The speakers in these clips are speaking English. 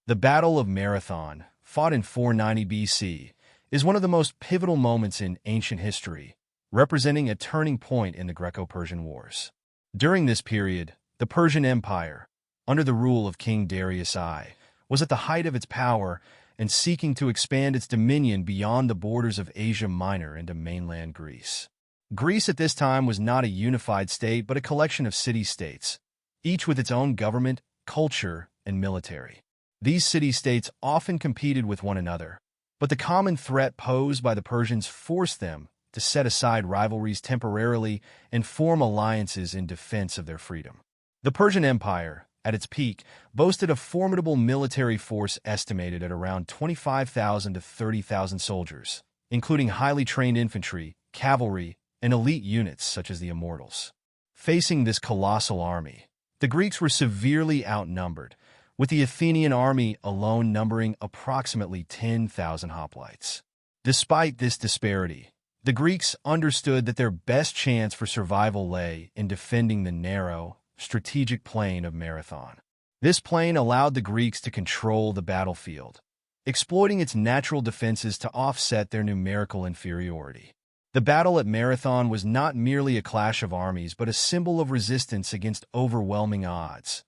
The Battle of Marathon, fought in 490 BC, is one of the most pivotal moments in ancient history, representing a turning point in the Greco-Persian Wars. During this period, the Persian Empire, under the rule of King Darius I, was at the height of its power and seeking to expand its dominion beyond the borders of Asia Minor into mainland Greece. Greece at this time was not a unified state but a collection of city-states, each with its own government, culture, and military. These city-states often competed with one another, but the common threat posed by the Persians forced them to set aside rivalries temporarily and form alliances in defense of their freedom. The Persian Empire, at its peak, boasted a formidable military force estimated at around 25,000 to 30,000 soldiers, including highly trained infantry, cavalry, and elite units such as the Immortals. Facing this colossal army, the Greeks were severely outnumbered, with the Athenian army alone numbering approximately 10,000 hoplites. Despite this disparity, the Greeks understood that their best chance for survival lay in defending the narrow, strategic plain of Marathon. This plain allowed the Greeks to control the battlefield, exploiting its natural defenses to offset their numerical inferiority. The battle at Marathon was not merely a clash of armies but a symbol of resistance against overwhelming odds,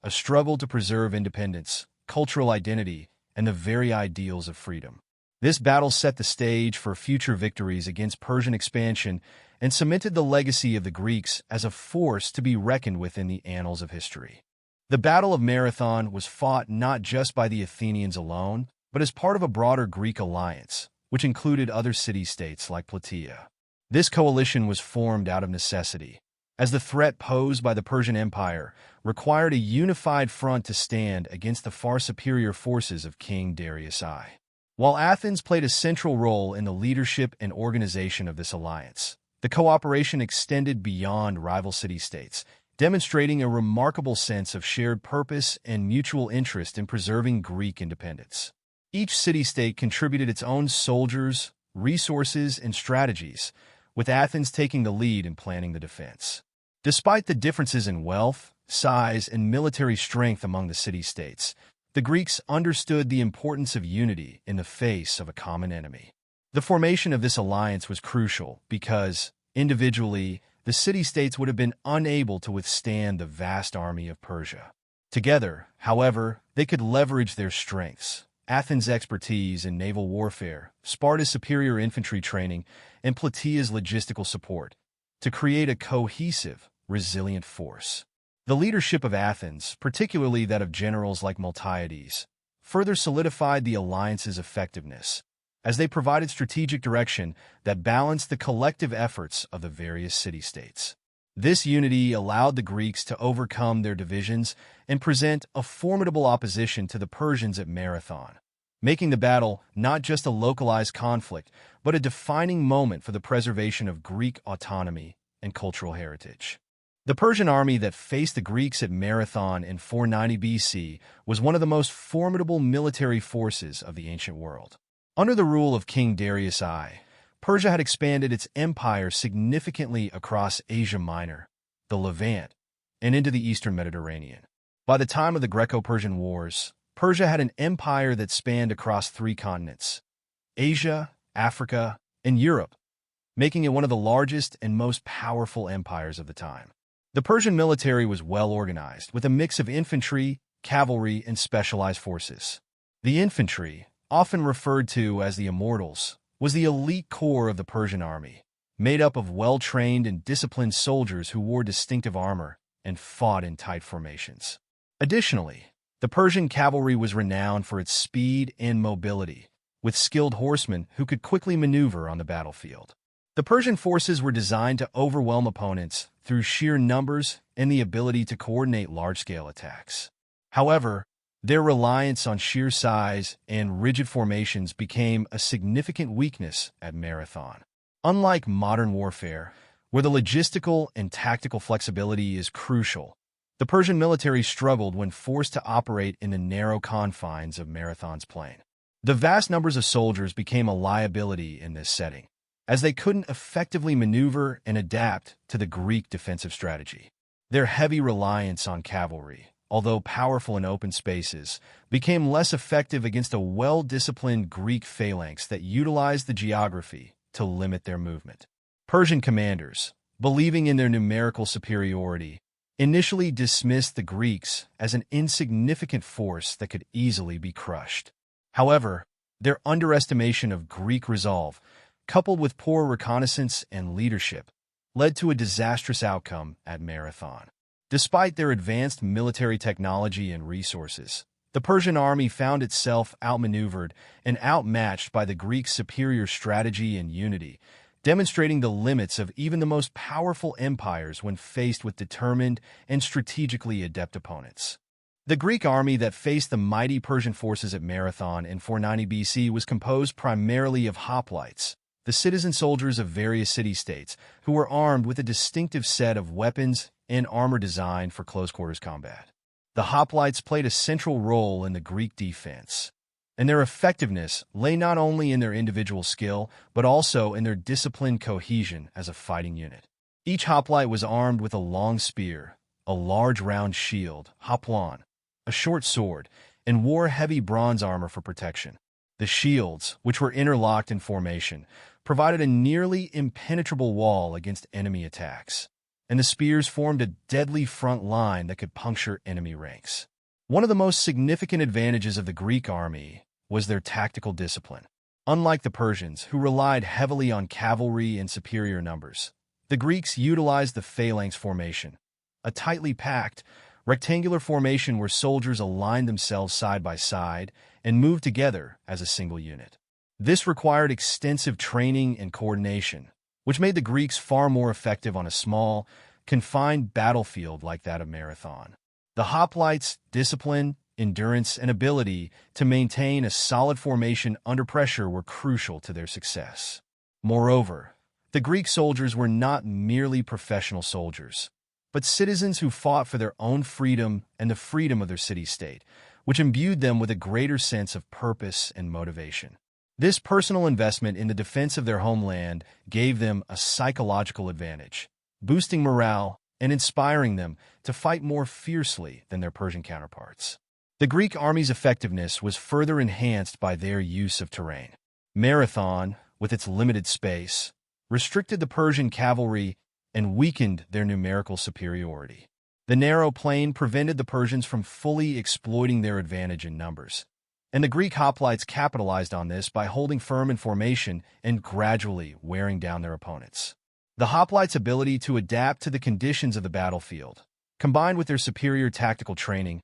a struggle to preserve independence, cultural identity, and the very ideals of freedom. This battle set the stage for future victories against Persian expansion and cemented the legacy of the Greeks as a force to be reckoned with in the annals of history. The Battle of Marathon was fought not just by the Athenians alone, but as part of a broader Greek alliance, which included other city-states like Plataea. This coalition was formed out of necessity, as the threat posed by the Persian Empire required a unified front to stand against the far superior forces of King Darius I. While Athens played a central role in the leadership and organization of this alliance, the cooperation extended beyond rival city-states, demonstrating a remarkable sense of shared purpose and mutual interest in preserving Greek independence. Each city-state contributed its own soldiers, resources, and strategies, with Athens taking the lead in planning the defense. Despite the differences in wealth, size, and military strength among the city-states, the Greeks understood the importance of unity in the face of a common enemy. The formation of this alliance was crucial because, individually, the city-states would have been unable to withstand the vast army of Persia. Together, however, they could leverage their strengths: Athens' expertise in naval warfare, Sparta's superior infantry training, and Plataea's logistical support, to create a cohesive, resilient force. The leadership of Athens, particularly that of generals like Miltiades, further solidified the alliance's effectiveness, as they provided strategic direction that balanced the collective efforts of the various city-states. This unity allowed the Greeks to overcome their divisions and present a formidable opposition to the Persians at Marathon, making the battle not just a localized conflict, but a defining moment for the preservation of Greek autonomy and cultural heritage. The Persian army that faced the Greeks at Marathon in 490 BC was one of the most formidable military forces of the ancient world. Under the rule of King Darius I, Persia had expanded its empire significantly across Asia Minor, the Levant, and into the eastern Mediterranean. By the time of the Greco-Persian Wars, Persia had an empire that spanned across 3 continents: Asia, Africa, and Europe, making it one of the largest and most powerful empires of the time. The Persian military was well organized, with a mix of infantry, cavalry, and specialized forces. The infantry, often referred to as the Immortals, was the elite core of the Persian army, made up of well-trained and disciplined soldiers who wore distinctive armor and fought in tight formations. Additionally, the Persian cavalry was renowned for its speed and mobility, with skilled horsemen who could quickly maneuver on the battlefield. The Persian forces were designed to overwhelm opponents through sheer numbers and the ability to coordinate large-scale attacks. However, their reliance on sheer size and rigid formations became a significant weakness at Marathon. Unlike modern warfare, where the logistical and tactical flexibility is crucial, the Persian military struggled when forced to operate in the narrow confines of Marathon's plain. The vast numbers of soldiers became a liability in this setting, as they couldn't effectively maneuver and adapt to the Greek defensive strategy. Their heavy reliance on cavalry, although powerful in open spaces, became less effective against a well-disciplined Greek phalanx that utilized the geography to limit their movement. Persian commanders, believing in their numerical superiority, initially dismissed the Greeks as an insignificant force that could easily be crushed. However, their underestimation of Greek resolve, coupled with poor reconnaissance and leadership, led to a disastrous outcome at Marathon. Despite their advanced military technology and resources, the Persian army found itself outmaneuvered and outmatched by the Greeks' superior strategy and unity, demonstrating the limits of even the most powerful empires when faced with determined and strategically adept opponents. The Greek army that faced the mighty Persian forces at Marathon in 490 BC was composed primarily of hoplites, the citizen soldiers of various city-states who were armed with a distinctive set of weapons and armor designed for close-quarters combat. The hoplites played a central role in the Greek defense, and their effectiveness lay not only in their individual skill, but also in their disciplined cohesion as a fighting unit. Each hoplite was armed with a long spear, a large round shield, hoplon, a short sword, and wore heavy bronze armor for protection. The shields, which were interlocked in formation, provided a nearly impenetrable wall against enemy attacks, and the spears formed a deadly front line that could puncture enemy ranks. One of the most significant advantages of the Greek army was their tactical discipline. Unlike the Persians, who relied heavily on cavalry and superior numbers, the Greeks utilized the phalanx formation, a tightly packed, rectangular formation where soldiers aligned themselves side by side and moved together as a single unit. This required extensive training and coordination, which made the Greeks far more effective on a small, confined battlefield like that of Marathon. The hoplites' discipline, endurance, and ability to maintain a solid formation under pressure were crucial to their success. Moreover, the Greek soldiers were not merely professional soldiers, but citizens who fought for their own freedom and the freedom of their city-state, which imbued them with a greater sense of purpose and motivation. This personal investment in the defense of their homeland gave them a psychological advantage, boosting morale and inspiring them to fight more fiercely than their Persian counterparts. The Greek army's effectiveness was further enhanced by their use of terrain. Marathon, with its limited space, restricted the Persian cavalry and weakened their numerical superiority. The narrow plain prevented the Persians from fully exploiting their advantage in numbers, and the Greek hoplites capitalized on this by holding firm in formation and gradually wearing down their opponents. The hoplites' ability to adapt to the conditions of the battlefield, combined with their superior tactical training,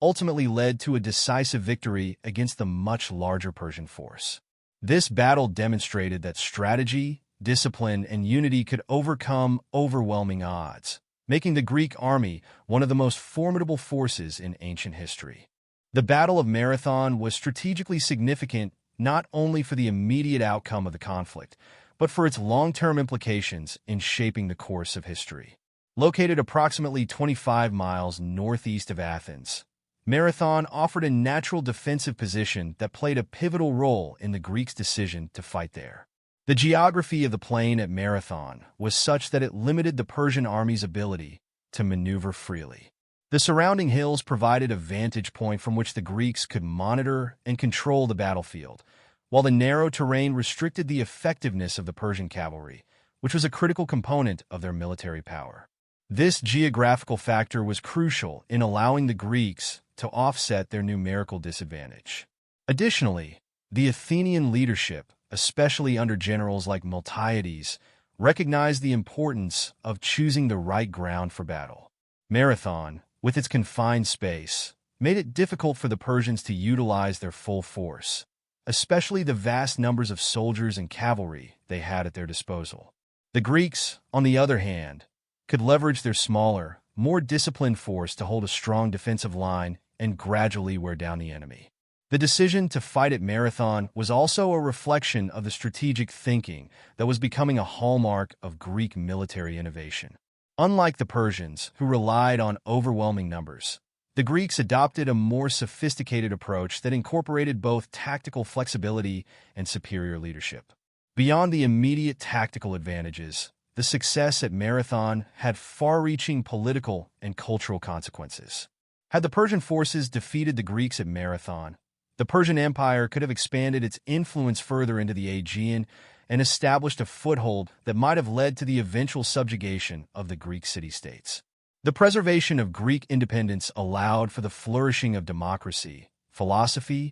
ultimately led to a decisive victory against the much larger Persian force. This battle demonstrated that strategy, discipline, and unity could overcome overwhelming odds, making the Greek army one of the most formidable forces in ancient history. The Battle of Marathon was strategically significant not only for the immediate outcome of the conflict, but for its long-term implications in shaping the course of history. Located approximately 25 miles northeast of Athens, Marathon offered a natural defensive position that played a pivotal role in the Greeks' decision to fight there. The geography of the plain at Marathon was such that it limited the Persian army's ability to maneuver freely. The surrounding hills provided a vantage point from which the Greeks could monitor and control the battlefield, while the narrow terrain restricted the effectiveness of the Persian cavalry, which was a critical component of their military power. This geographical factor was crucial in allowing the Greeks to offset their numerical disadvantage. Additionally, the Athenian leadership, especially under generals like Miltiades, recognized the importance of choosing the right ground for battle. Marathon, with its confined space, made it difficult for the Persians to utilize their full force, especially the vast numbers of soldiers and cavalry they had at their disposal. The Greeks, on the other hand, could leverage their smaller, more disciplined force to hold a strong defensive line and gradually wear down the enemy. The decision to fight at Marathon was also a reflection of the strategic thinking that was becoming a hallmark of Greek military innovation. Unlike the Persians, who relied on overwhelming numbers, the Greeks adopted a more sophisticated approach that incorporated both tactical flexibility and superior leadership. Beyond the immediate tactical advantages, the success at Marathon had far-reaching political and cultural consequences. Had the Persian forces defeated the Greeks at Marathon, the Persian Empire could have expanded its influence further into the Aegean and established a foothold that might have led to the eventual subjugation of the Greek city-states. The preservation of Greek independence allowed for the flourishing of democracy, philosophy,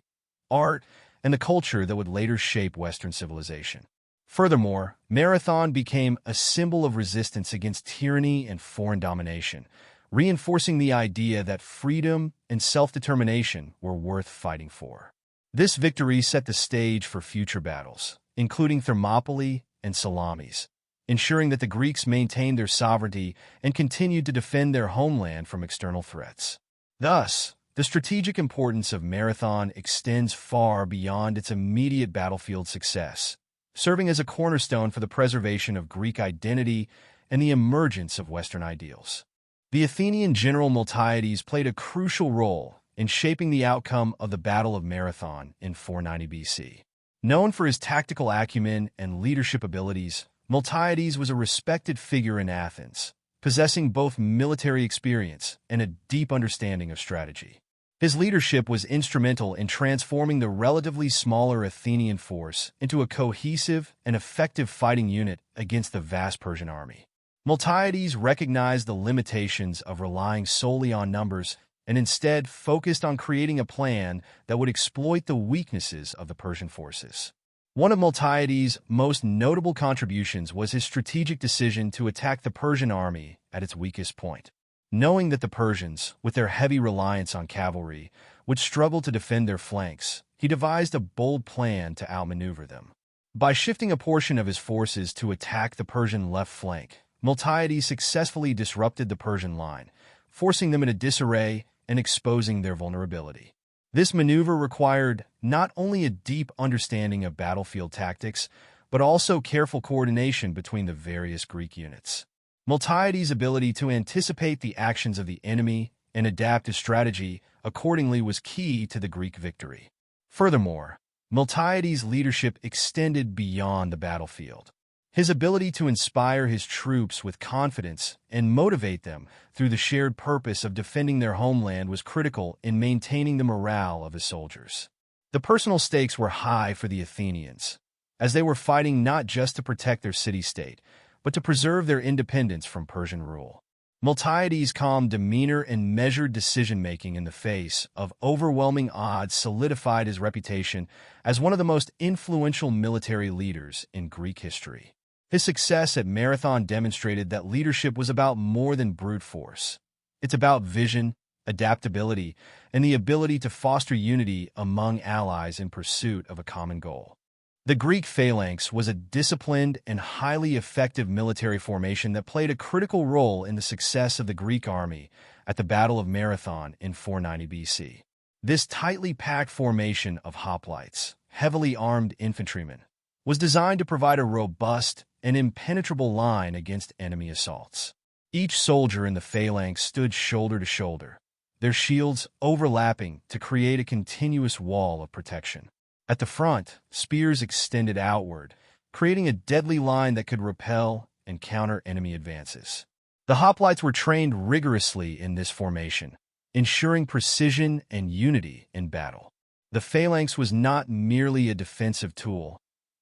art, and the culture that would later shape Western civilization. Furthermore, Marathon became a symbol of resistance against tyranny and foreign domination, reinforcing the idea that freedom and self-determination were worth fighting for. This victory set the stage for future battles, including Thermopylae and Salamis, ensuring that the Greeks maintained their sovereignty and continued to defend their homeland from external threats. Thus, the strategic importance of Marathon extends far beyond its immediate battlefield success, serving as a cornerstone for the preservation of Greek identity and the emergence of Western ideals. The Athenian general Miltiades played a crucial role in shaping the outcome of the Battle of Marathon in 490 BC. Known for his tactical acumen and leadership abilities, Miltiades was a respected figure in Athens, possessing both military experience and a deep understanding of strategy. His leadership was instrumental in transforming the relatively smaller Athenian force into a cohesive and effective fighting unit against the vast Persian army. Miltiades recognized the limitations of relying solely on numbers and instead focused on creating a plan that would exploit the weaknesses of the Persian forces. One of Miltiades' most notable contributions was his strategic decision to attack the Persian army at its weakest point. Knowing that the Persians, with their heavy reliance on cavalry, would struggle to defend their flanks, he devised a bold plan to outmaneuver them. By shifting a portion of his forces to attack the Persian left flank, Miltiades successfully disrupted the Persian line, forcing them into disarray and exposing their vulnerability. This maneuver required not only a deep understanding of battlefield tactics, but also careful coordination between the various Greek units. Miltiades' ability to anticipate the actions of the enemy and adapt his strategy accordingly was key to the Greek victory. Furthermore, Miltiades' leadership extended beyond the battlefield. His ability to inspire his troops with confidence and motivate them through the shared purpose of defending their homeland was critical in maintaining the morale of his soldiers. The personal stakes were high for the Athenians, as they were fighting not just to protect their city-state, but to preserve their independence from Persian rule. Miltiades' calm demeanor and measured decision-making in the face of overwhelming odds solidified his reputation as one of the most influential military leaders in Greek history. His success at Marathon demonstrated that leadership was about more than brute force. It's about vision, adaptability, and the ability to foster unity among allies in pursuit of a common goal. The Greek Phalanx was a disciplined and highly effective military formation that played a critical role in the success of the Greek army at the Battle of Marathon in 490 BC. This tightly packed formation of hoplites, heavily armed infantrymen, was designed to provide a robust and impenetrable line against enemy assaults. Each soldier in the phalanx stood shoulder to shoulder, their shields overlapping to create a continuous wall of protection. At the front, spears extended outward, creating a deadly line that could repel and counter enemy advances. The hoplites were trained rigorously in this formation, ensuring precision and unity in battle. The phalanx was not merely a defensive tool.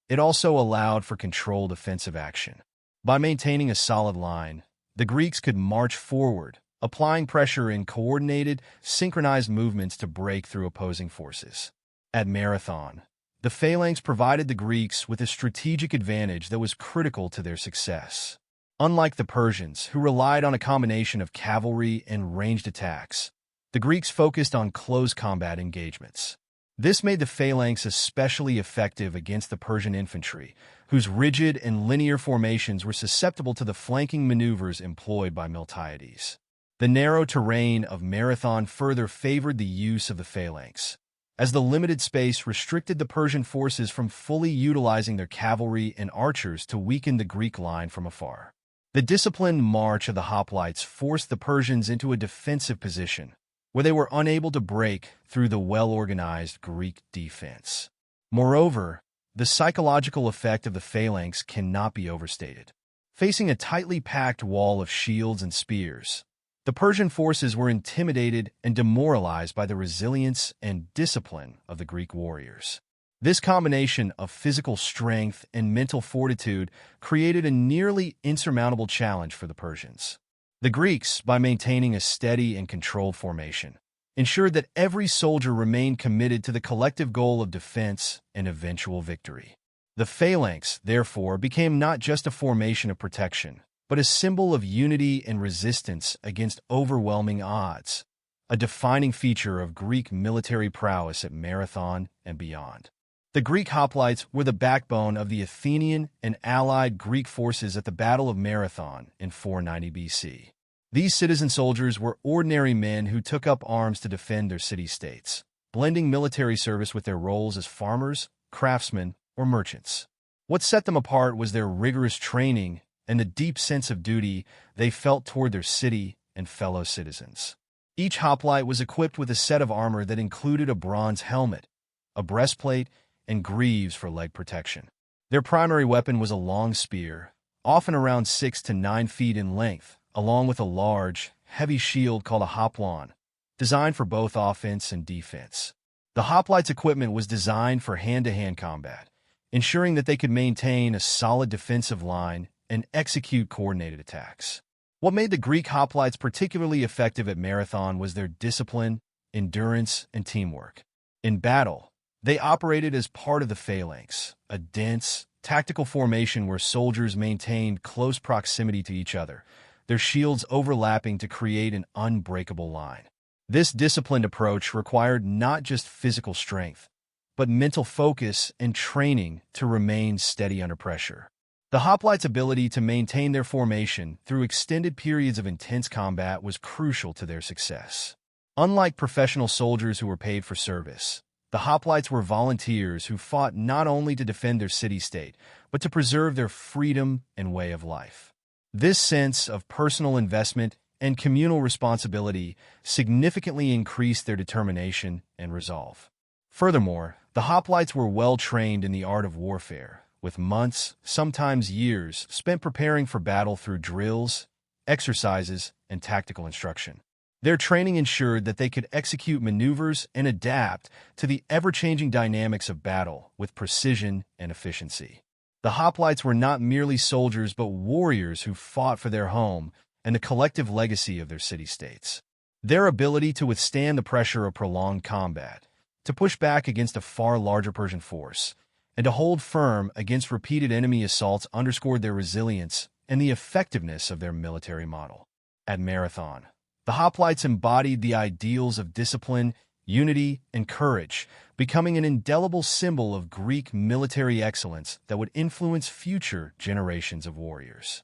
It also allowed for controlled offensive action. By maintaining a solid line, the Greeks could march forward, applying pressure in coordinated, synchronized movements to break through opposing forces. At Marathon, the phalanx provided the Greeks with a strategic advantage that was critical to their success. Unlike the Persians, who relied on a combination of cavalry and ranged attacks, the Greeks focused on close combat engagements. This made the phalanx especially effective against the Persian infantry, whose rigid and linear formations were susceptible to the flanking maneuvers employed by Miltiades. The narrow terrain of Marathon further favored the use of the phalanx, as the limited space restricted the Persian forces from fully utilizing their cavalry and archers to weaken the Greek line from afar. The disciplined march of the hoplites forced the Persians into a defensive position, where they were unable to break through the well-organized Greek defense. Moreover, the psychological effect of the phalanx cannot be overstated. Facing a tightly packed wall of shields and spears, The Persian forces were intimidated and demoralized by the resilience and discipline of the Greek warriors. This combination of physical strength and mental fortitude created a nearly insurmountable challenge for the Persians. The Greeks, by maintaining a steady and controlled formation, ensured that every soldier remained committed to the collective goal of defense and eventual victory. The Phalanx, therefore, became not just a formation of protection, but a symbol of unity and resistance against overwhelming odds, a defining feature of Greek military prowess at Marathon and beyond. The Greek hoplites were the backbone of the Athenian and allied Greek forces at the Battle of Marathon in 490 BC. These citizen soldiers were ordinary men who took up arms to defend their city-states, blending military service with their roles as farmers, craftsmen, or merchants. What set them apart was their rigorous training and the deep sense of duty they felt toward their city and fellow citizens. Each hoplite was equipped with a set of armor that included a bronze helmet, a breastplate, and greaves for leg protection. Their primary weapon was a long spear, often around 6 to 9 feet in length, along with a large, heavy shield called a hoplon, designed for both offense and defense. The hoplites' equipment was designed for hand-to-hand combat, ensuring that they could maintain a solid defensive line and execute coordinated attacks. What made the Greek hoplites particularly effective at Marathon was their discipline, endurance, and teamwork. In battle, they operated as part of the Phalanx, a dense, tactical formation where soldiers maintained close proximity to each other, their shields overlapping to create an unbreakable line. This disciplined approach required not just physical strength, but mental focus and training to remain steady under pressure. The hoplites' ability to maintain their formation through extended periods of intense combat was crucial to their success. Unlike professional soldiers who were paid for service, the hoplites were volunteers who fought not only to defend their city-state, but to preserve their freedom and way of life. This sense of personal investment and communal responsibility significantly increased their determination and resolve. Furthermore, the hoplites were well trained in the art of warfare, with months, sometimes years, spent preparing for battle through drills, exercises, and tactical instruction. Their training ensured that they could execute maneuvers and adapt to the ever-changing dynamics of battle with precision and efficiency. The hoplites were not merely soldiers but warriors who fought for their home and the collective legacy of their city-states. Their ability to withstand the pressure of prolonged combat, to push back against a far larger Persian force, and to hold firm against repeated enemy assaults underscored their resilience and the effectiveness of their military model. At Marathon, the hoplites embodied the ideals of discipline, unity, and courage, becoming an indelible symbol of Greek military excellence that would influence future generations of warriors.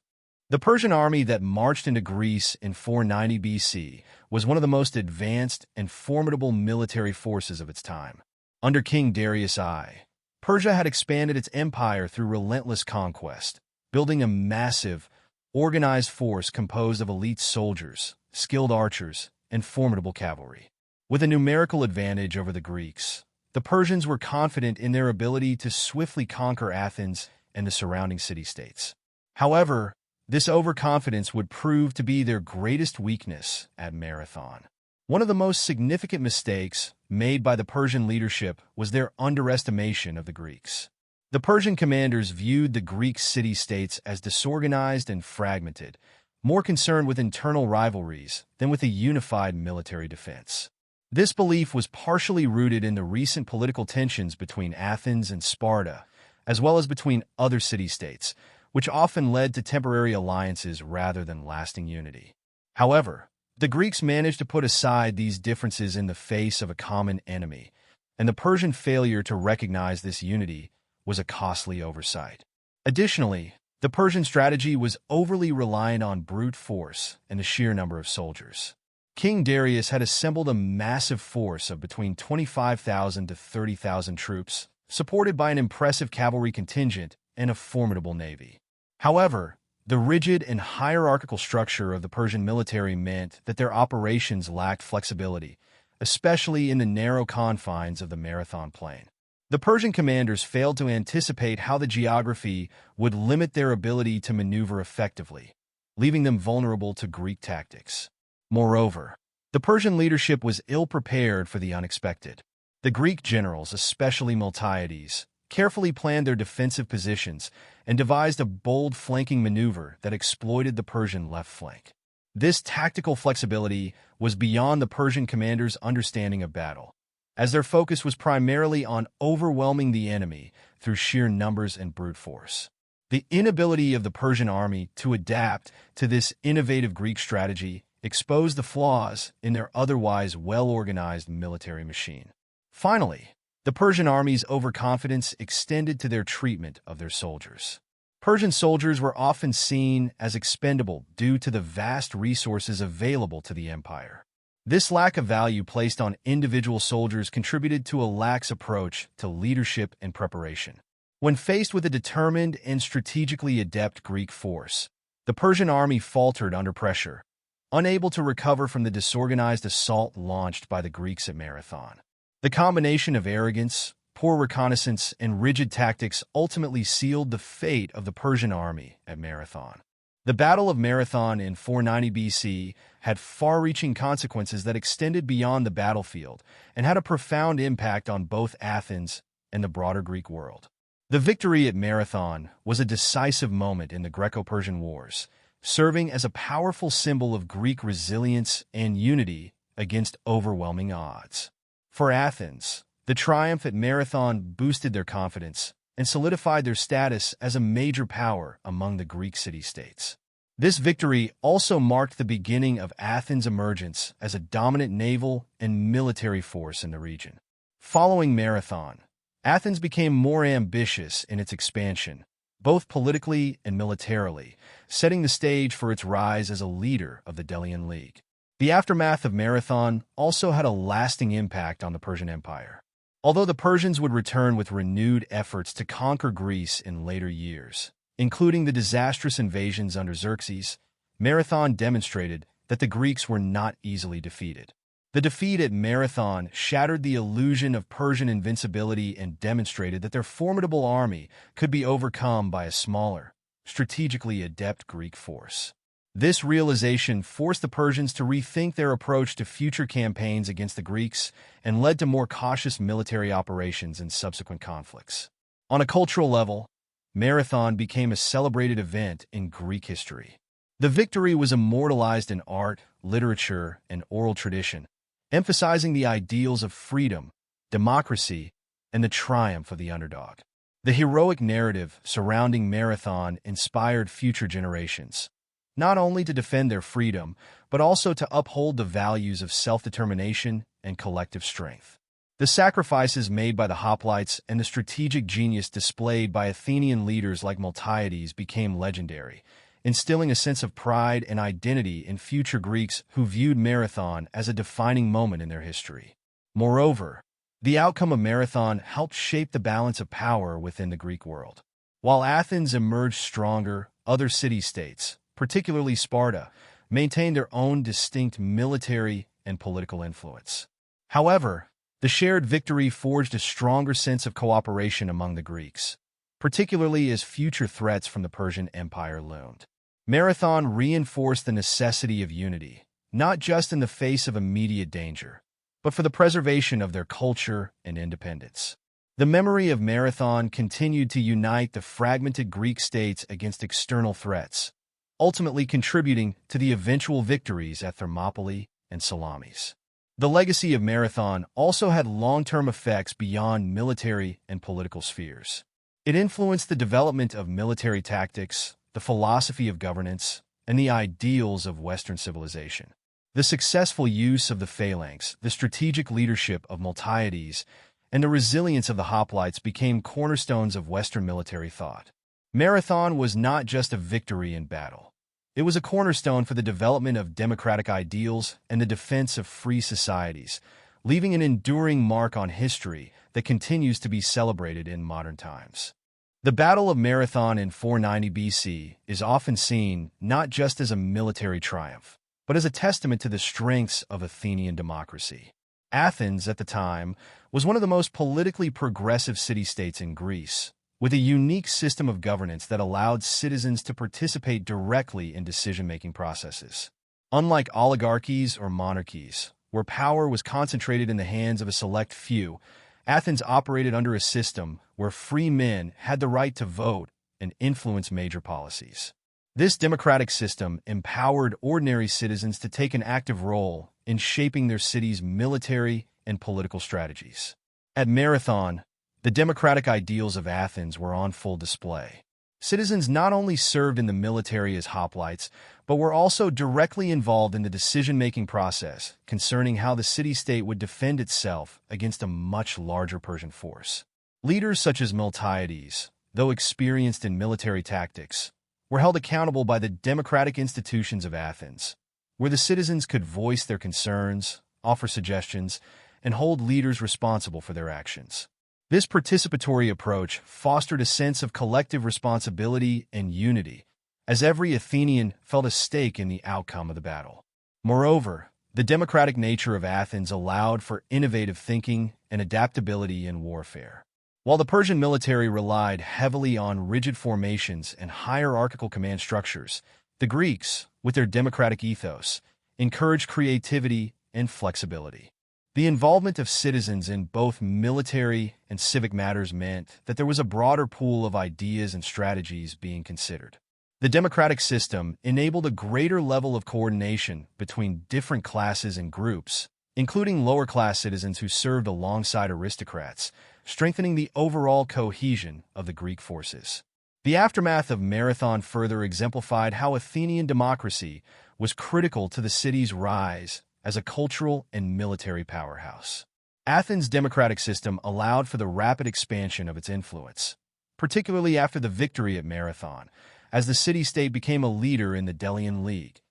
The Persian army that marched into Greece in 490 BC was one of the most advanced and formidable military forces of its time. Under King Darius I, Persia had expanded its empire through relentless conquest, building a massive, organized force composed of elite soldiers, skilled archers, and formidable cavalry. With a numerical advantage over the Greeks, the Persians were confident in their ability to swiftly conquer Athens and the surrounding city-states. However, this overconfidence would prove to be their greatest weakness at Marathon. One of the most significant mistakes made by the Persian leadership was their underestimation of the Greeks. The Persian commanders viewed the Greek city-states as disorganized and fragmented, more concerned with internal rivalries than with a unified military defense. This belief was partially rooted in the recent political tensions between Athens and Sparta, as well as between other city-states, which often led to temporary alliances rather than lasting unity. However, the Greeks managed to put aside these differences in the face of a common enemy, and the Persian failure to recognize this unity was a costly oversight. Additionally, the Persian strategy was overly reliant on brute force and the sheer number of soldiers. King Darius had assembled a massive force of between 25,000 to 30,000 troops, supported by an impressive cavalry contingent and a formidable navy. However, the rigid and hierarchical structure of the Persian military meant that their operations lacked flexibility, especially in the narrow confines of the Marathon Plain. The Persian commanders failed to anticipate how the geography would limit their ability to maneuver effectively, leaving them vulnerable to Greek tactics. Moreover, the Persian leadership was ill-prepared for the unexpected. The Greek generals, especially Miltiades, carefully planned their defensive positions and devised a bold flanking maneuver that exploited the Persian left flank. This tactical flexibility was beyond the Persian commanders' understanding of battle, as their focus was primarily on overwhelming the enemy through sheer numbers and brute force. The inability of the Persian army to adapt to this innovative Greek strategy exposed the flaws in their otherwise well-organized military machine. Finally, the Persian army's overconfidence extended to their treatment of their soldiers. Persian soldiers were often seen as expendable due to the vast resources available to the empire. This lack of value placed on individual soldiers contributed to a lax approach to leadership and preparation. When faced with a determined and strategically adept Greek force, the Persian army faltered under pressure, unable to recover from the disorganized assault launched by the Greeks at Marathon. The combination of arrogance, poor reconnaissance, and rigid tactics ultimately sealed the fate of the Persian army at Marathon. The Battle of Marathon in 490 BC had far-reaching consequences that extended beyond the battlefield and had a profound impact on both Athens and the broader Greek world. The victory at Marathon was a decisive moment in the Greco-Persian Wars, serving as a powerful symbol of Greek resilience and unity against overwhelming odds. For Athens, the triumph at Marathon boosted their confidence and solidified their status as a major power among the Greek city-states. This victory also marked the beginning of Athens' emergence as a dominant naval and military force in the region. Following Marathon, Athens became more ambitious in its expansion, both politically and militarily, setting the stage for its rise as a leader of the Delian League. The aftermath of Marathon also had a lasting impact on the Persian Empire. Although the Persians would return with renewed efforts to conquer Greece in later years, including the disastrous invasions under Xerxes, Marathon demonstrated that the Greeks were not easily defeated. The defeat at Marathon shattered the illusion of Persian invincibility and demonstrated that their formidable army could be overcome by a smaller, strategically adept Greek force. This realization forced the Persians to rethink their approach to future campaigns against the Greeks and led to more cautious military operations in subsequent conflicts. On a cultural level, Marathon became a celebrated event in Greek history. The victory was immortalized in art, literature, and oral tradition, emphasizing the ideals of freedom, democracy, and the triumph of the underdog. The heroic narrative surrounding Marathon inspired future generations, not only to defend their freedom, but also to uphold the values of self-determination and collective strength. The sacrifices made by the hoplites and the strategic genius displayed by Athenian leaders like Miltiades became legendary, instilling a sense of pride and identity in future Greeks who viewed Marathon as a defining moment in their history. Moreover, the outcome of Marathon helped shape the balance of power within the Greek world. While Athens emerged stronger, other city-states, particularly Sparta, maintained their own distinct military and political influence. However, the shared victory forged a stronger sense of cooperation among the Greeks, particularly as future threats from the Persian Empire loomed. Marathon reinforced the necessity of unity, not just in the face of immediate danger, but for the preservation of their culture and independence. The memory of Marathon continued to unite the fragmented Greek states against external threats, ultimately contributing to the eventual victories at Thermopylae and Salamis. The legacy of Marathon also had long-term effects beyond military and political spheres. It influenced the development of military tactics, the philosophy of governance, and the ideals of Western civilization. The successful use of the Phalanx, the strategic leadership of Miltiades, and the resilience of the hoplites became cornerstones of Western military thought. Marathon was not just a victory in battle. It was a cornerstone for the development of democratic ideals and the defense of free societies, leaving an enduring mark on history that continues to be celebrated in modern times. The Battle of Marathon in 490 BC is often seen not just as a military triumph, but as a testament to the strengths of Athenian democracy. Athens, at the time, was one of the most politically progressive city-states in Greece, with a unique system of governance that allowed citizens to participate directly in decision-making processes. Unlike oligarchies or monarchies, where power was concentrated in the hands of a select few, Athens operated under a system where free men had the right to vote and influence major policies. This democratic system empowered ordinary citizens to take an active role in shaping their city's military and political strategies. At Marathon, the democratic ideals of Athens were on full display. Citizens not only served in the military as hoplites, but were also directly involved in the decision-making process concerning how the city-state would defend itself against a much larger Persian force. Leaders such as Miltiades, though experienced in military tactics, were held accountable by the democratic institutions of Athens, where the citizens could voice their concerns, offer suggestions, and hold leaders responsible for their actions. This participatory approach fostered a sense of collective responsibility and unity, as every Athenian felt a stake in the outcome of the battle. Moreover, the democratic nature of Athens allowed for innovative thinking and adaptability in warfare. While the Persian military relied heavily on rigid formations and hierarchical command structures, the Greeks, with their democratic ethos, encouraged creativity and flexibility. The involvement of citizens in both military and civic matters meant that there was a broader pool of ideas and strategies being considered. The democratic system enabled a greater level of coordination between different classes and groups, including lower-class citizens who served alongside aristocrats, strengthening the overall cohesion of the Greek forces. The aftermath of Marathon further exemplified how Athenian democracy was critical to the city's rise as a cultural and military powerhouse. Athens' democratic system allowed for the rapid expansion of its influence, particularly after the victory at Marathon, as the city-state became a leader in the Delian League,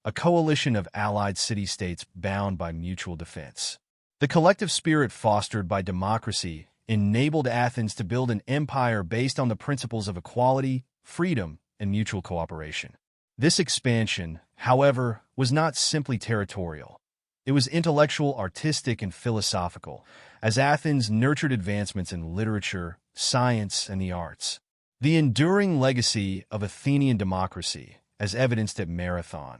a coalition of allied city-states bound by mutual defense. The collective spirit fostered by democracy enabled Athens to build an empire based on the principles of equality, freedom, and mutual cooperation. This expansion, however, was not simply territorial. It was intellectual, artistic, and philosophical, as Athens nurtured advancements in literature, science, and the arts. The enduring legacy of Athenian democracy, as evidenced at Marathon,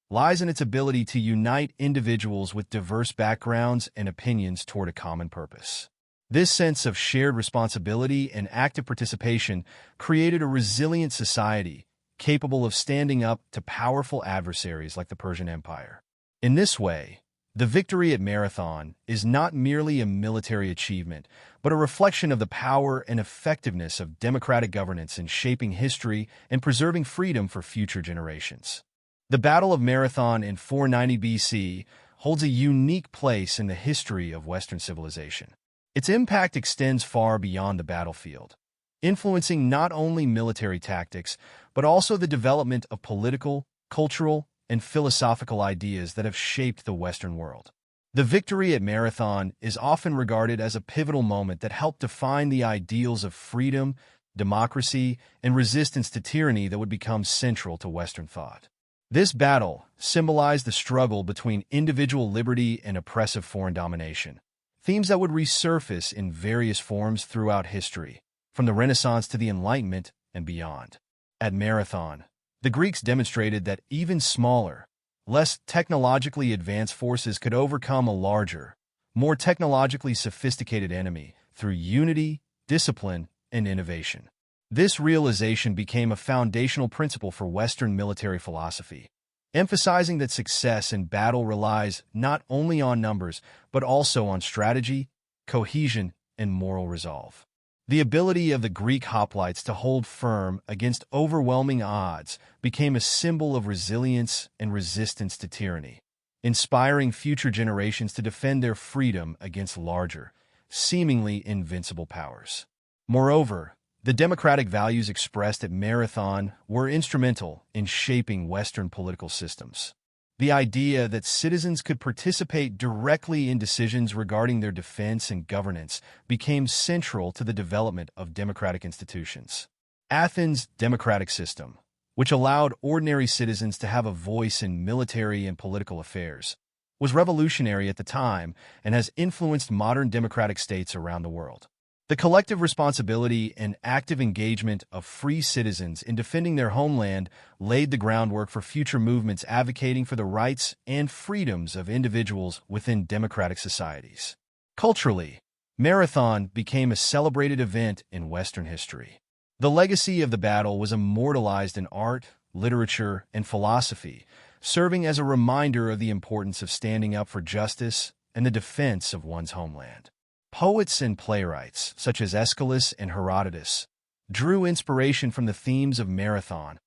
lies in its ability to unite individuals with diverse backgrounds and opinions toward a common purpose. This sense of shared responsibility and active participation created a resilient society capable of standing up to powerful adversaries like the Persian Empire. In this way, the victory at Marathon is not merely a military achievement, but a reflection of the power and effectiveness of democratic governance in shaping history and preserving freedom for future generations. The Battle of Marathon in 490 BC holds a unique place in the history of Western civilization. Its impact extends far beyond the battlefield, influencing not only military tactics, but also the development of political, cultural, and philosophical ideas that have shaped the Western world. The victory at Marathon is often regarded as a pivotal moment that helped define the ideals of freedom, democracy, and resistance to tyranny that would become central to Western thought. This battle symbolized the struggle between individual liberty and oppressive foreign domination, themes that would resurface in various forms throughout history, from the Renaissance to the Enlightenment and beyond. At Marathon, the Greeks demonstrated that even smaller, less technologically advanced forces could overcome a larger, more technologically sophisticated enemy through unity, discipline, and innovation. This realization became a foundational principle for Western military philosophy, emphasizing that success in battle relies not only on numbers, but also on strategy, cohesion, and moral resolve. The ability of the Greek hoplites to hold firm against overwhelming odds became a symbol of resilience and resistance to tyranny, inspiring future generations to defend their freedom against larger, seemingly invincible powers. Moreover, the democratic values expressed at Marathon were instrumental in shaping Western political systems. The idea that citizens could participate directly in decisions regarding their defense and governance became central to the development of democratic institutions. Athens' democratic system, which allowed ordinary citizens to have a voice in military and political affairs, was revolutionary at the time and has influenced modern democratic states around the world. The collective responsibility and active engagement of free citizens in defending their homeland laid the groundwork for future movements advocating for the rights and freedoms of individuals within democratic societies. Culturally, Marathon became a celebrated event in Western history. The legacy of the battle was immortalized in art, literature, and philosophy, serving as a reminder of the importance of standing up for justice and the defense of one's homeland. Poets and playwrights, such as Aeschylus and Herodotus, drew inspiration from the themes of Marathon,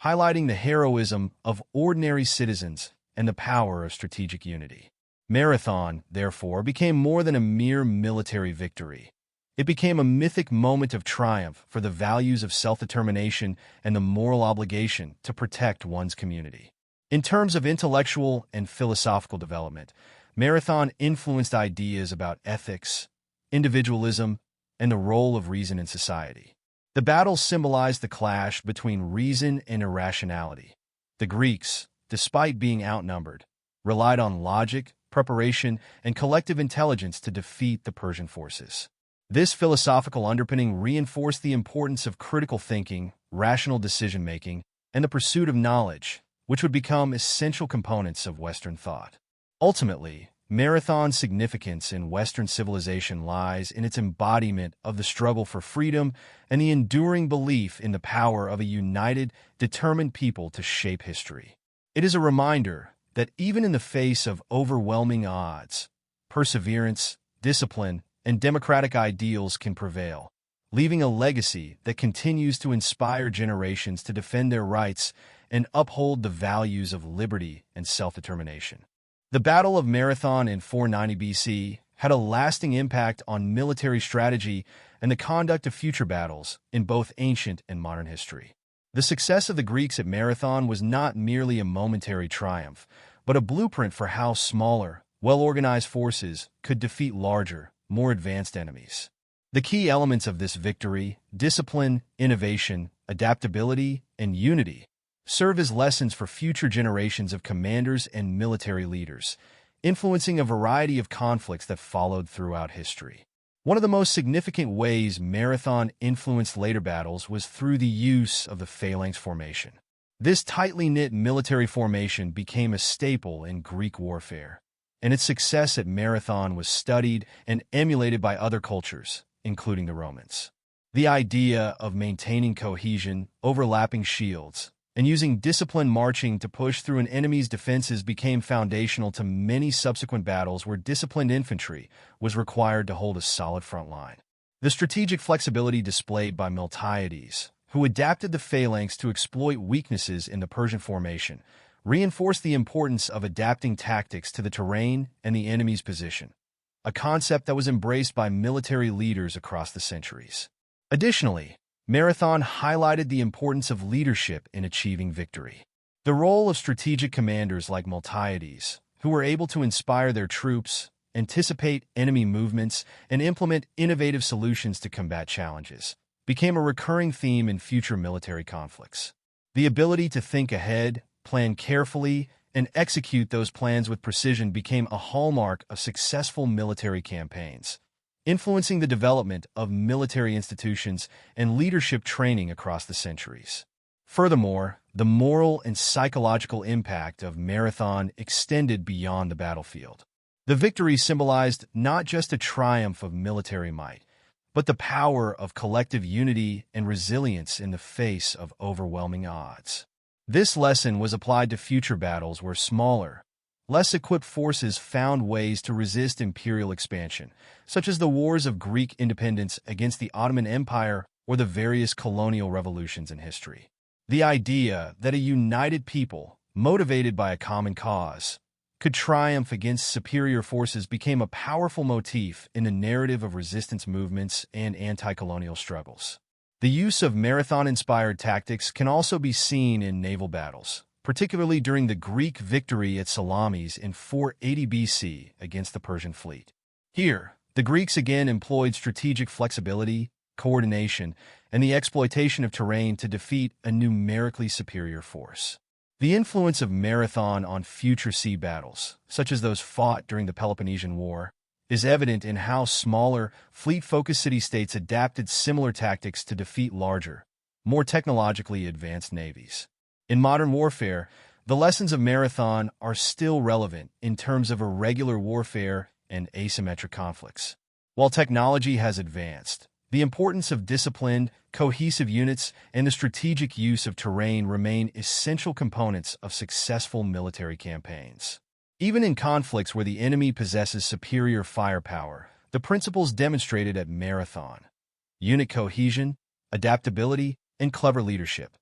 highlighting the heroism of ordinary citizens and the power of strategic unity. Marathon, therefore, became more than a mere military victory. It became a mythic moment of triumph for the values of self-determination and the moral obligation to protect one's community. In terms of intellectual and philosophical development, Marathon influenced ideas about ethics, individualism, and the role of reason in society. The battle symbolized the clash between reason and irrationality. The Greeks, despite being outnumbered, relied on logic, preparation, and collective intelligence to defeat the Persian forces. This philosophical underpinning reinforced the importance of critical thinking, rational decision-making, and the pursuit of knowledge, which would become essential components of Western thought. Ultimately, Marathon's significance in Western civilization lies in its embodiment of the struggle for freedom and the enduring belief in the power of a united, determined people to shape history. It is a reminder that even in the face of overwhelming odds, perseverance, discipline, and democratic ideals can prevail, leaving a legacy that continues to inspire generations to defend their rights and uphold the values of liberty and self-determination. The Battle of Marathon in 490 BC had a lasting impact on military strategy and the conduct of future battles in both ancient and modern history. The success of the Greeks at Marathon was not merely a momentary triumph, but a blueprint for how smaller, well-organized forces could defeat larger, more advanced enemies. The key elements of this victory, discipline, innovation, adaptability, and unity, serve as lessons for future generations of commanders and military leaders, influencing a variety of conflicts that followed throughout history. One of the most significant ways Marathon influenced later battles was through the use of the Phalanx formation. This tightly knit military formation became a staple in Greek warfare, and its success at Marathon was studied and emulated by other cultures, including the Romans. The idea of maintaining cohesion, overlapping shields, and using disciplined marching to push through an enemy's defenses became foundational to many subsequent battles where disciplined infantry was required to hold a solid front line. The strategic flexibility displayed by Miltiades, who adapted the Phalanx to exploit weaknesses in the Persian formation, reinforced the importance of adapting tactics to the terrain and the enemy's position, a concept that was embraced by military leaders across the centuries. Additionally, Marathon highlighted the importance of leadership in achieving victory. The role of strategic commanders like Miltiades, who were able to inspire their troops, anticipate enemy movements, and implement innovative solutions to combat challenges, became a recurring theme in future military conflicts. The ability to think ahead, plan carefully, and execute those plans with precision became a hallmark of successful military campaigns, influencing the development of military institutions and leadership training across the centuries. Furthermore, the moral and psychological impact of Marathon extended beyond the battlefield. The victory symbolized not just a triumph of military might, but the power of collective unity and resilience in the face of overwhelming odds. This lesson was applied to future battles where smaller, less equipped forces found ways to resist imperial expansion, such as the wars of Greek independence against the Ottoman Empire or the various colonial revolutions in history. The idea that a united people, motivated by a common cause, could triumph against superior forces became a powerful motif in the narrative of resistance movements and anti-colonial struggles. The use of Marathon-inspired tactics can also be seen in naval battles, particularly during the Greek victory at Salamis in 480 BC against the Persian fleet. Here, the Greeks again employed strategic flexibility, coordination, and the exploitation of terrain to defeat a numerically superior force. The influence of Marathon on future sea battles, such as those fought during the Peloponnesian War, is evident in how smaller, fleet-focused city-states adapted similar tactics to defeat larger, more technologically advanced navies. In modern warfare, the lessons of Marathon are still relevant in terms of irregular warfare and asymmetric conflicts. While technology has advanced, the importance of disciplined, cohesive units and the strategic use of terrain remain essential components of successful military campaigns. Even in conflicts where the enemy possesses superior firepower, the principles demonstrated at Marathon, unit cohesion, adaptability, and clever leadership,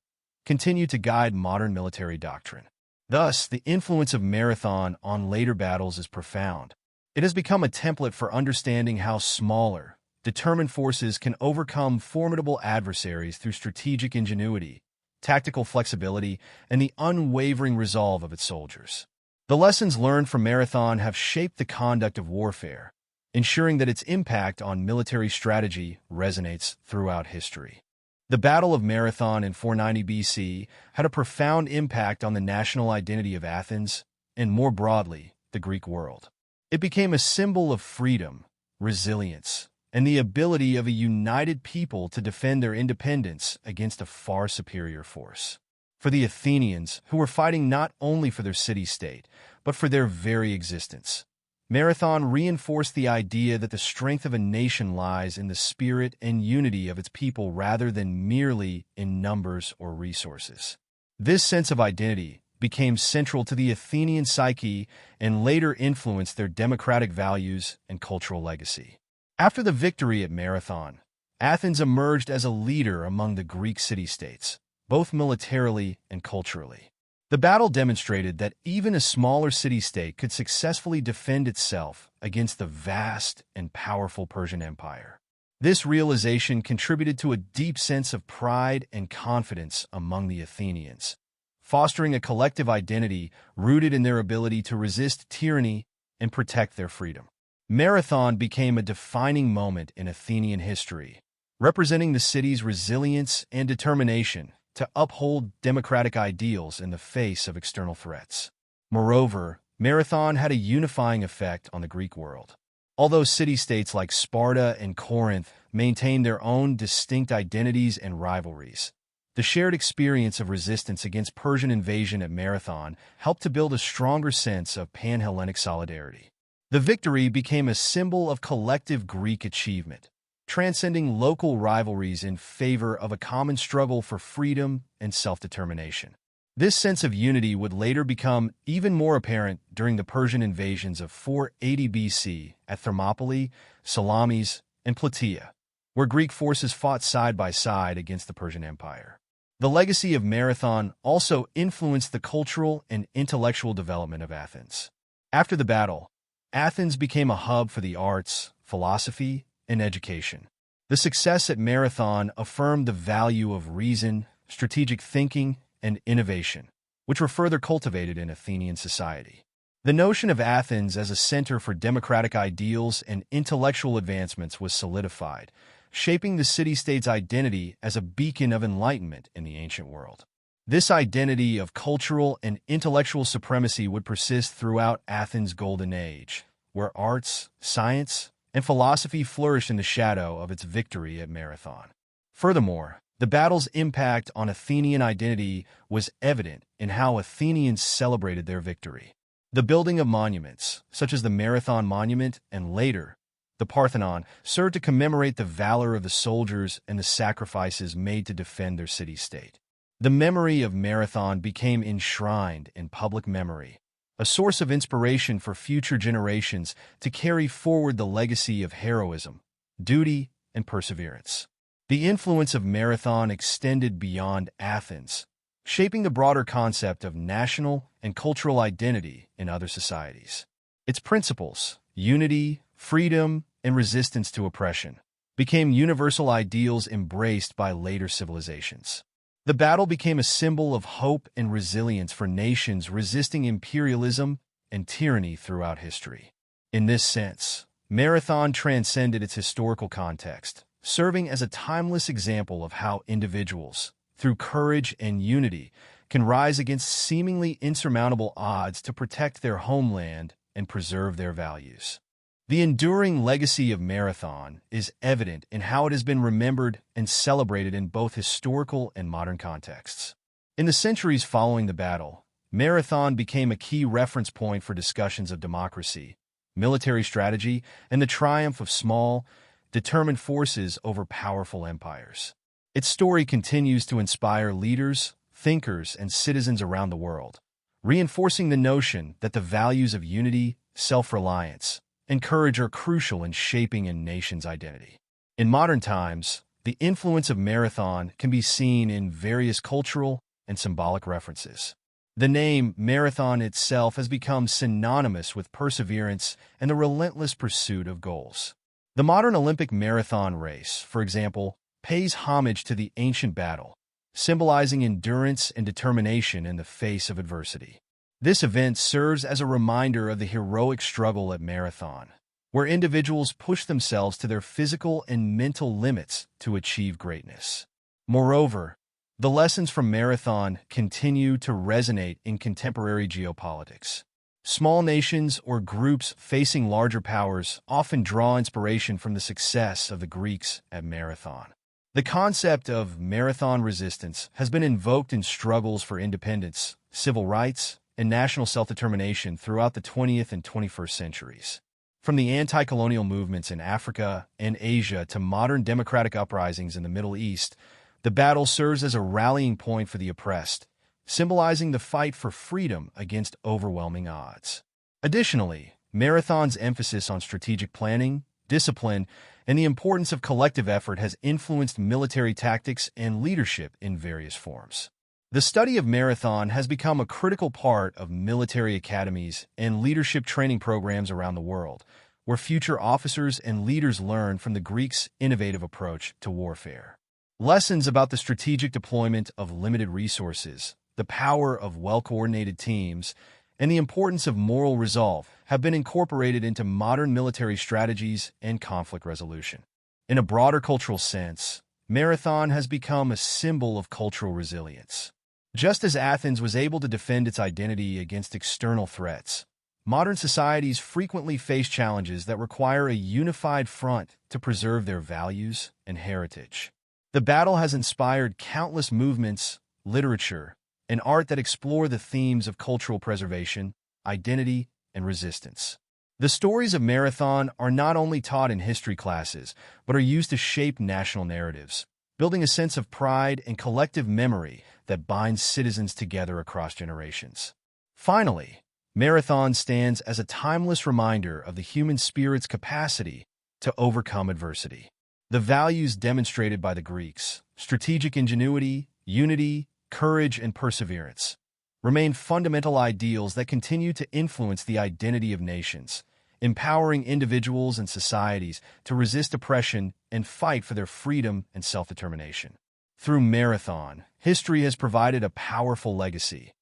continue to guide modern military doctrine. Thus, the influence of Marathon on later battles is profound. It has become a template for understanding how smaller, determined forces can overcome formidable adversaries through strategic ingenuity, tactical flexibility, and the unwavering resolve of its soldiers. The lessons learned from Marathon have shaped the conduct of warfare, ensuring that its impact on military strategy resonates throughout history. The Battle of Marathon in 490 BC had a profound impact on the national identity of Athens and, more broadly, the Greek world. It became a symbol of freedom, resilience, and the ability of a united people to defend their independence against a far superior force. For the Athenians, who were fighting not only for their city-state, but for their very existence, Marathon reinforced the idea that the strength of a nation lies in the spirit and unity of its people rather than merely in numbers or resources. This sense of identity became central to the Athenian psyche and later influenced their democratic values and cultural legacy. After the victory at Marathon, Athens emerged as a leader among the Greek city-states, both militarily and culturally. The battle demonstrated that even a smaller city-state could successfully defend itself against the vast and powerful Persian Empire. This realization contributed to a deep sense of pride and confidence among the Athenians, fostering a collective identity rooted in their ability to resist tyranny and protect their freedom. Marathon became a defining moment in Athenian history, representing the city's resilience and determination to uphold democratic ideals in the face of external threats. Moreover, Marathon had a unifying effect on the Greek world. Although city-states like Sparta and Corinth maintained their own distinct identities and rivalries, the shared experience of resistance against Persian invasion at Marathon helped to build a stronger sense of pan-Hellenic solidarity. The victory became a symbol of collective Greek achievement, transcending local rivalries in favor of a common struggle for freedom and self-determination. This sense of unity would later become even more apparent during the Persian invasions of 480 BC at Thermopylae, Salamis, and Plataea, where Greek forces fought side by side against the Persian Empire. The legacy of Marathon also influenced the cultural and intellectual development of Athens. After the battle, Athens became a hub for the arts, philosophy, and education. The success at Marathon affirmed the value of reason, strategic thinking, and innovation, which were further cultivated in Athenian society. The notion of Athens as a center for democratic ideals and intellectual advancements was solidified, shaping the city-state's identity as a beacon of enlightenment in the ancient world. This identity of cultural and intellectual supremacy would persist throughout Athens' golden age, where arts, science, and philosophy flourished in the shadow of its victory at Marathon. Furthermore, the battle's impact on Athenian identity was evident in how Athenians celebrated their victory. The building of monuments, such as the Marathon Monument and later, the Parthenon, served to commemorate the valor of the soldiers and the sacrifices made to defend their city-state. The memory of Marathon became enshrined in public memory, a source of inspiration for future generations to carry forward the legacy of heroism, duty, and perseverance. The influence of Marathon extended beyond Athens, shaping the broader concept of national and cultural identity in other societies. Its principles, unity, freedom, and resistance to oppression, became universal ideals embraced by later civilizations. The battle became a symbol of hope and resilience for nations resisting imperialism and tyranny throughout history. In this sense, Marathon transcended its historical context, serving as a timeless example of how individuals, through courage and unity, can rise against seemingly insurmountable odds to protect their homeland and preserve their values. The enduring legacy of Marathon is evident in how it has been remembered and celebrated in both historical and modern contexts. In the centuries following the battle, Marathon became a key reference point for discussions of democracy, military strategy, and the triumph of small, determined forces over powerful empires. Its story continues to inspire leaders, thinkers, and citizens around the world, reinforcing the notion that the values of unity, self-reliance, and courage are crucial in shaping a nation's identity. In modern times, the influence of Marathon can be seen in various cultural and symbolic references. The name Marathon itself has become synonymous with perseverance and the relentless pursuit of goals. The modern Olympic marathon race, for example, pays homage to the ancient battle, symbolizing endurance and determination in the face of adversity. This event serves as a reminder of the heroic struggle at Marathon, where individuals push themselves to their physical and mental limits to achieve greatness. Moreover, the lessons from Marathon continue to resonate in contemporary geopolitics. Small nations or groups facing larger powers often draw inspiration from the success of the Greeks at Marathon. The concept of marathon resistance has been invoked in struggles for independence, civil rights, and national self-determination throughout the 20th and 21st centuries. From the anti-colonial movements in Africa and Asia to modern democratic uprisings in the Middle East, the battle serves as a rallying point for the oppressed, symbolizing the fight for freedom against overwhelming odds. Additionally, Marathon's emphasis on strategic planning, discipline, and the importance of collective effort has influenced military tactics and leadership in various forms. The study of Marathon has become a critical part of military academies and leadership training programs around the world, where future officers and leaders learn from the Greeks' innovative approach to warfare. Lessons about the strategic deployment of limited resources, the power of well-coordinated teams, and the importance of moral resolve have been incorporated into modern military strategies and conflict resolution. In a broader cultural sense, Marathon has become a symbol of cultural resilience. Just as Athens was able to defend its identity against external threats, modern societies frequently face challenges that require a unified front to preserve their values and heritage. The battle has inspired countless movements, literature, and art that explore the themes of cultural preservation, identity, and resistance. The stories of Marathon are not only taught in history classes, but are used to shape national narratives, building a sense of pride and collective memory that binds citizens together across generations. Finally, Marathon stands as a timeless reminder of the human spirit's capacity to overcome adversity. The values demonstrated by the Greeks, strategic ingenuity, unity, courage, and perseverance, remain fundamental ideals that continue to influence the identity of nations, empowering individuals and societies to resist oppression and fight for their freedom and self-determination. Through Marathon, history has provided a powerful legacy,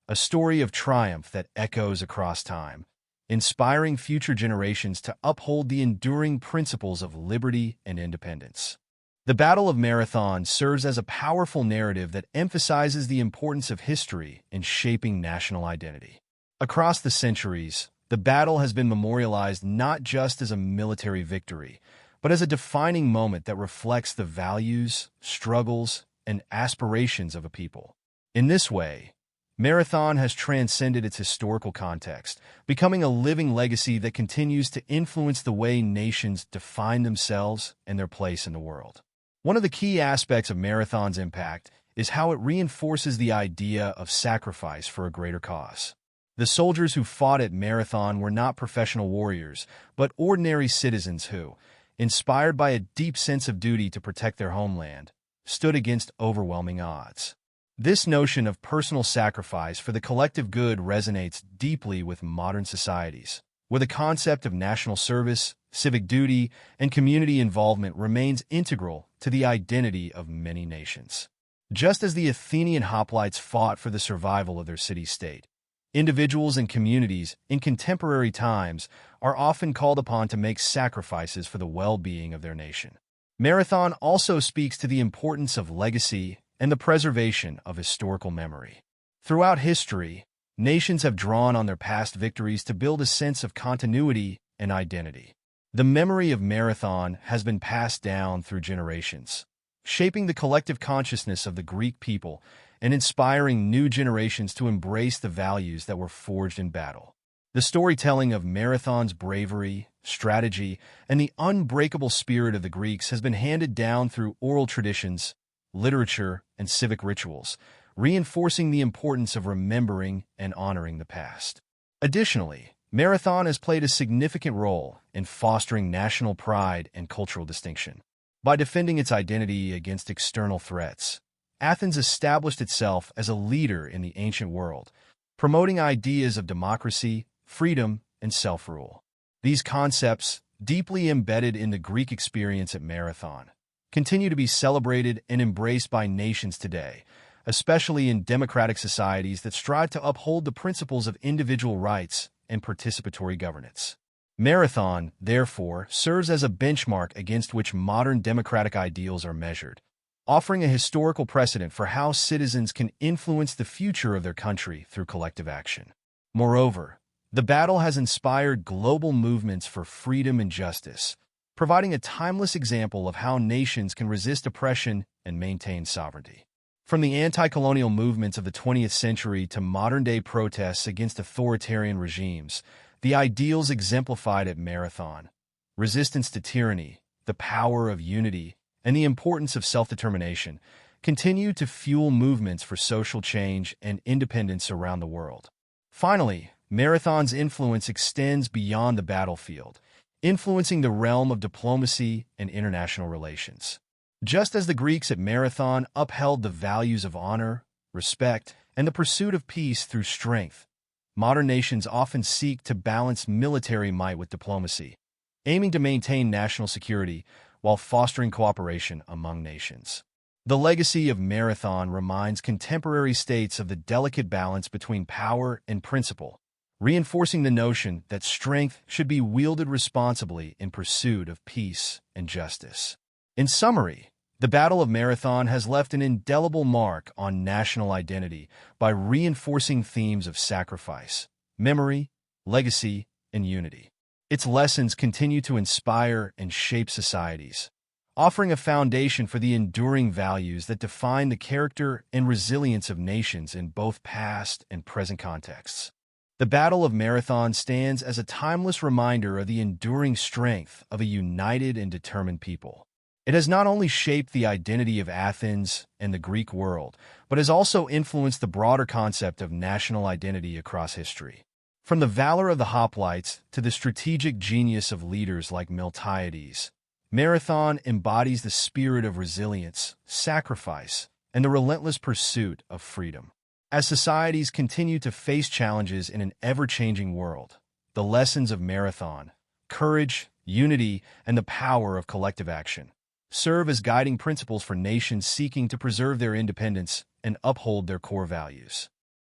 a story of triumph that echoes across time, inspiring future generations to uphold the enduring principles of liberty and independence. The Battle of Marathon serves as a powerful narrative that emphasizes the importance of history in shaping national identity. Across the centuries, the battle has been memorialized not just as a military victory, but as a defining moment that reflects the values, struggles, and aspirations of a people. In this way, Marathon has transcended its historical context, becoming a living legacy that continues to influence the way nations define themselves and their place in the world. One of the key aspects of Marathon's impact is how it reinforces the idea of sacrifice for a greater cause. The soldiers who fought at Marathon were not professional warriors, but ordinary citizens who, inspired by a deep sense of duty to protect their homeland, stood against overwhelming odds. This notion of personal sacrifice for the collective good resonates deeply with modern societies, where the concept of national service, civic duty, and community involvement remains integral to the identity of many nations. Just as the Athenian hoplites fought for the survival of their city-state, individuals and communities in contemporary times are often called upon to make sacrifices for the well-being of their nation. Marathon also speaks to the importance of legacy and the preservation of historical memory. Throughout history, nations have drawn on their past victories to build a sense of continuity and identity. The memory of Marathon has been passed down through generations, shaping the collective consciousness of the Greek people and inspiring new generations to embrace the values that were forged in battle. The storytelling of Marathon's bravery, strategy, and the unbreakable spirit of the Greeks has been handed down through oral traditions, literature, and civic rituals, reinforcing the importance of remembering and honoring the past. Additionally, Marathon has played a significant role in fostering national pride and cultural distinction. By defending its identity against external threats, Athens established itself as a leader in the ancient world, promoting ideas of democracy, freedom, and self-rule. These concepts, deeply embedded in the Greek experience at Marathon, continue to be celebrated and embraced by nations today, especially in democratic societies that strive to uphold the principles of individual rights and participatory governance. Marathon, therefore, serves as a benchmark against which modern democratic ideals are measured, offering a historical precedent for how citizens can influence the future of their country through collective action. Moreover, the battle has inspired global movements for freedom and justice, providing a timeless example of how nations can resist oppression and maintain sovereignty. From the anti-colonial movements of the 20th century to modern-day protests against authoritarian regimes, the ideals exemplified at Marathon, resistance to tyranny, the power of unity, and the importance of self-determination, continue to fuel movements for social change and independence around the world. Finally, Marathon's influence extends beyond the battlefield, influencing the realm of diplomacy and international relations. Just as the Greeks at Marathon upheld the values of honor, respect, and the pursuit of peace through strength, modern nations often seek to balance military might with diplomacy, aiming to maintain national security while fostering cooperation among nations. The legacy of Marathon reminds contemporary states of the delicate balance between power and principle, reinforcing the notion that strength should be wielded responsibly in pursuit of peace and justice. In summary, the Battle of Marathon has left an indelible mark on national identity by reinforcing themes of sacrifice, memory, legacy, and unity. Its lessons continue to inspire and shape societies, offering a foundation for the enduring values that define the character and resilience of nations in both past and present contexts. The Battle of Marathon stands as a timeless reminder of the enduring strength of a united and determined people. It has not only shaped the identity of Athens and the Greek world, but has also influenced the broader concept of national identity across history. From the valor of the hoplites to the strategic genius of leaders like Miltiades, Marathon embodies the spirit of resilience, sacrifice, and the relentless pursuit of freedom. As societies continue to face challenges in an ever-changing world, the lessons of Marathon, courage, unity, and the power of collective action serve as guiding principles for nations seeking to preserve their independence and uphold their core values.